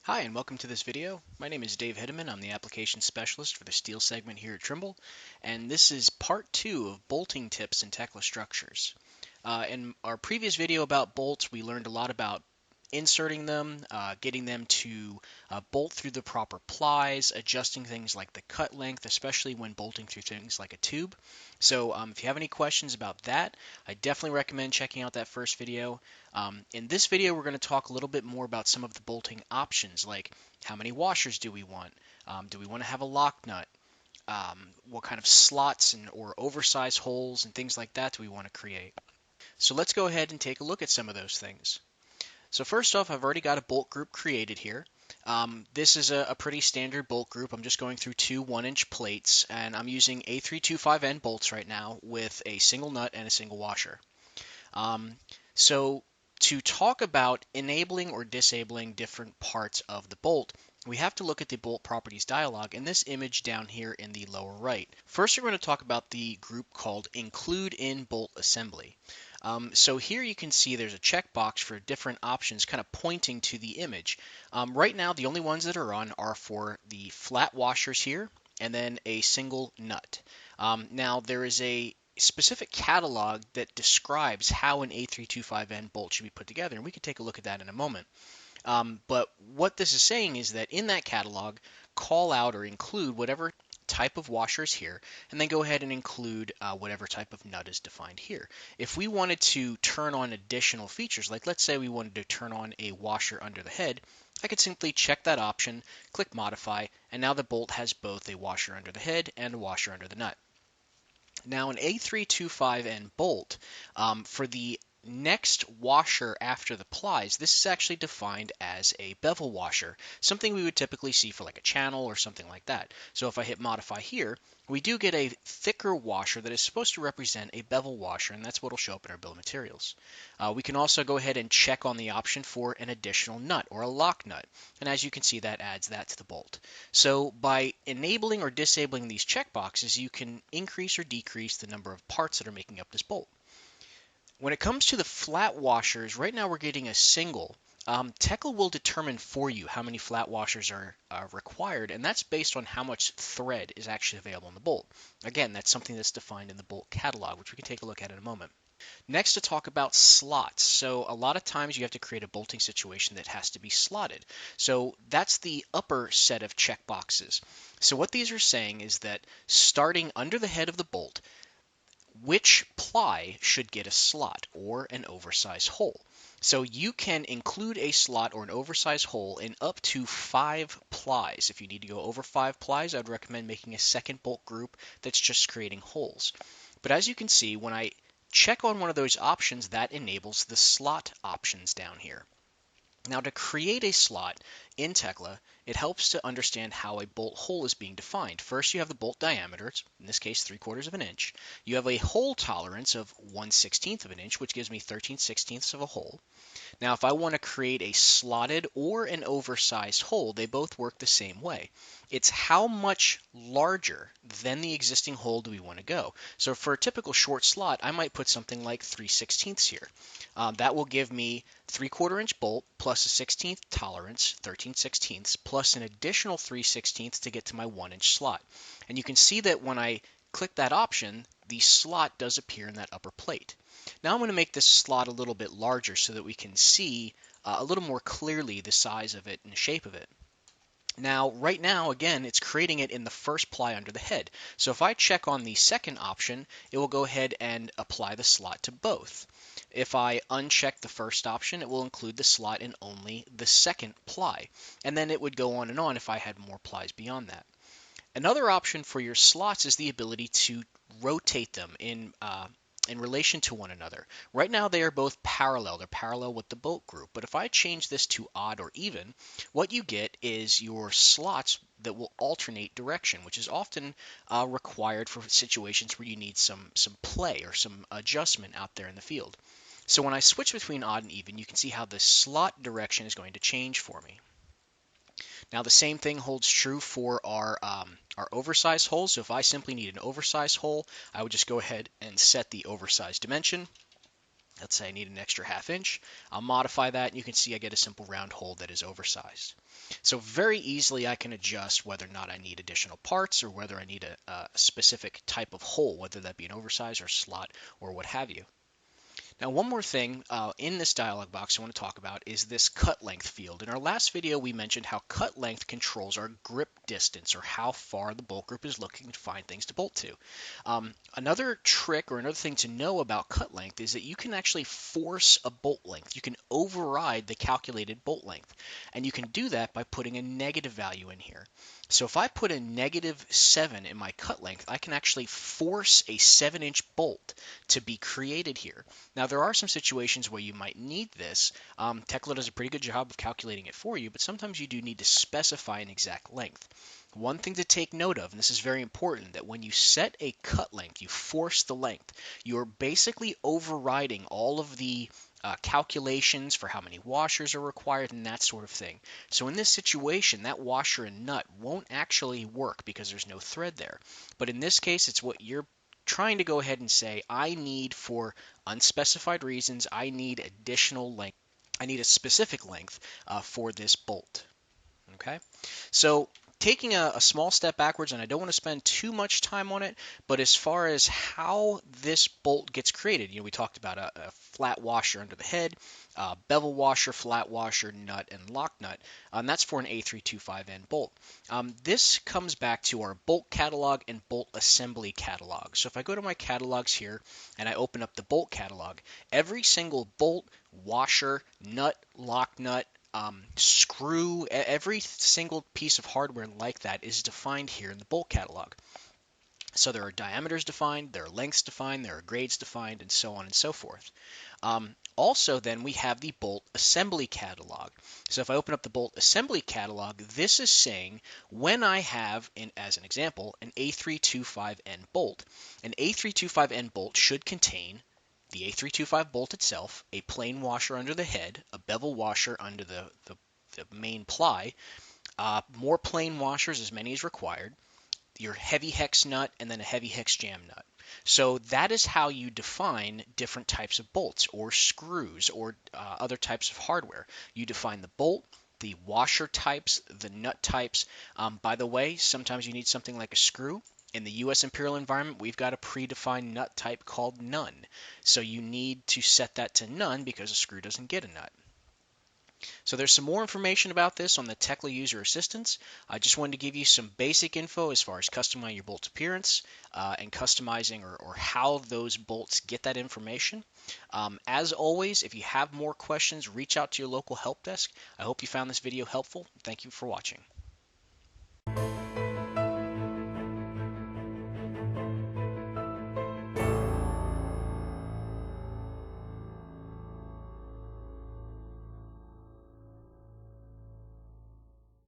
Hi, and welcome to this video. My name is Dave Hideman. I'm the application specialist for the steel segment here at Trimble, and this is part 2 of bolting tips in Tekla Structures. In our previous video about bolts, we learned a lot about inserting them, getting them to bolt through the proper plies, adjusting things like the cut length, especially when bolting through things like a tube. So if you have any questions about that, I definitely recommend checking out that first video. In this video, we're going to talk a little bit more about some of the bolting options, like how many washers do we want? Do we want to have a lock nut? What kind of slots or oversized holes and things like that do we want to create? So let's go ahead and take a look at some of those things. So first off, I've already got a bolt group created here. This is a pretty standard bolt group. I'm just going through two 1-inch plates, and I'm using A325N bolts right now with a single nut and a single washer. Um, so to talk about enabling or disabling different parts of the bolt, we have to look at the bolt properties dialog in this image down here in the lower right. First, we're going to talk about the group called Include in Bolt Assembly. So here you can see there's a checkbox for different options kind of pointing to the image. Right now, the only ones that are on are for the flat washers here and then a single nut. Now, there is a specific catalog that describes how an A325N bolt should be put together, and we can take a look at that in a moment. But what this is saying is that in that catalog, call out or include whatever type of washer is here, and then go ahead and include whatever type of nut is defined here. If we wanted to turn on additional features, like let's say we wanted to turn on a washer under the head, I could simply check that option, click modify, and now the bolt has both a washer under the head and a washer under the nut. Now an A325N bolt, for the next washer after the plies, this is actually defined as a bevel washer, something we would typically see for like a channel or something like that. So if I hit modify here, we do get a thicker washer that is supposed to represent a bevel washer, and that's what will show up in our bill of materials. We can also go ahead and check on the option for an additional nut or a lock nut, and as you can see, that adds that to the bolt. So by enabling or disabling these checkboxes, you can increase or decrease the number of parts that are making up this bolt. When it comes to the flat washers, right now we're getting a single. Tekla will determine for you how many flat washers are required, and that's based on how much thread is actually available in the bolt. Again, that's something that's defined in the bolt catalog, which we can take a look at in a moment. Next, to talk about slots. So a lot of times you have to create a bolting situation that has to be slotted. So that's the upper set of checkboxes. So what these are saying is that starting under the head of the bolt, which ply should get a slot or an oversized hole. So you can include a slot or an oversized hole in up to 5 plies. If you need to go over 5 plies, I'd recommend making a second bolt group that's just creating holes. But as you can see, when I check on one of those options, that enables the slot options down here. Now, to create a slot in Tekla, it helps to understand how a bolt hole is being defined. First, you have the bolt diameter, in this case 3/4 of an inch. You have a hole tolerance of 1/16 of an inch, which gives me 13/16 of a hole. Now, if I want to create a slotted or an oversized hole, they both work the same way. It's how much larger than the existing hole do we want to go. So for a typical short slot, I might put something like 3/16 here. That will give me 3/4 inch bolt plus a 16th tolerance, 13/16, plus an additional 3/16 to get to my 1-inch slot. And you can see that when I click that option, the slot does appear in that upper plate. Now I'm going to make this slot a little bit larger so that we can see a little more clearly the size of it and the shape of it. Now, right now, again, it's creating it in the first ply under the head. So if I check on the second option, it will go ahead and apply the slot to both. If I uncheck the first option, it will include the slot in only the second ply. And then it would go on and on if I had more plies beyond that. Another option for your slots is the ability to rotate them in relation to one another. Right now they are both parallel. They're parallel with the bolt group. But if I change this to odd or even, what you get is your slots that will alternate direction, which is often required for situations where you need some play or some adjustment out there in the field. So when I switch between odd and even, you can see how the slot direction is going to change for me. Now the same thing holds true for our oversized holes. So if I simply need an oversized hole, I would just go ahead and set the oversized dimension. Let's say I need an extra ½ inch. I'll modify that, and you can see I get a simple round hole that is oversized. So very easily I can adjust whether or not I need additional parts or whether I need a specific type of hole, whether that be an oversized or slot or what have you. Now, one more thing in this dialog box I want to talk about is this cut length field. In our last video, we mentioned how cut length controls our grip distance, or how far the bolt group is looking to find things to bolt to. Another trick or another thing to know about cut length is that you can actually force a bolt length. You can override the calculated bolt length, and you can do that by putting a negative value in here. So if I put a -7 in my cut length, I can actually force a 7-inch bolt to be created here. Now, there are some situations where you might need this. Tekla does a pretty good job of calculating it for you, but sometimes you do need to specify an exact length. One thing to take note of, and this is very important, that when you set a cut length, you force the length, you're basically overriding all of the calculations for how many washers are required and that sort of thing. So in this situation, that washer and nut won't actually work because there's no thread there. But in this case, it's what you're trying to go ahead and say, I need, for unspecified reasons, I need additional length. I need a specific length for this bolt. Okay, so taking a small step backwards, and I don't want to spend too much time on it, but as far as how this bolt gets created, we talked about a flat washer under the head, bevel washer, flat washer, nut, and lock nut. That's for an A325N bolt. This comes back to our bolt catalog and bolt assembly catalog. So if I go to my catalogs here and I open up the bolt catalog, every single bolt, washer, nut, lock nut, screw, every single piece of hardware like that is defined here in the bolt catalog. So there are diameters defined, there are lengths defined, there are grades defined, and so on and so forth. Also, then we have the bolt assembly catalog. So if I open up the bolt assembly catalog, this is saying when I have, as an example, an A325N bolt. An A325N bolt should contain the A325 bolt itself, a plain washer under the head, a bevel washer under the main ply, more plain washers, as many as required, your heavy hex nut, and then a heavy hex jam nut. So that is how you define different types of bolts or screws or other types of hardware. You define the bolt, the washer types, the nut types. By the way, sometimes you need something like a screw. In the U.S. Imperial environment, we've got a predefined nut type called none. So you need to set that to none because a screw doesn't get a nut. So there's some more information about this on the Tekla User Assistance. I just wanted to give you some basic info as far as customizing your bolt's appearance and customizing or how those bolts get that information. As always, if you have more questions, reach out to your local help desk. I hope you found this video helpful. Thank you for watching.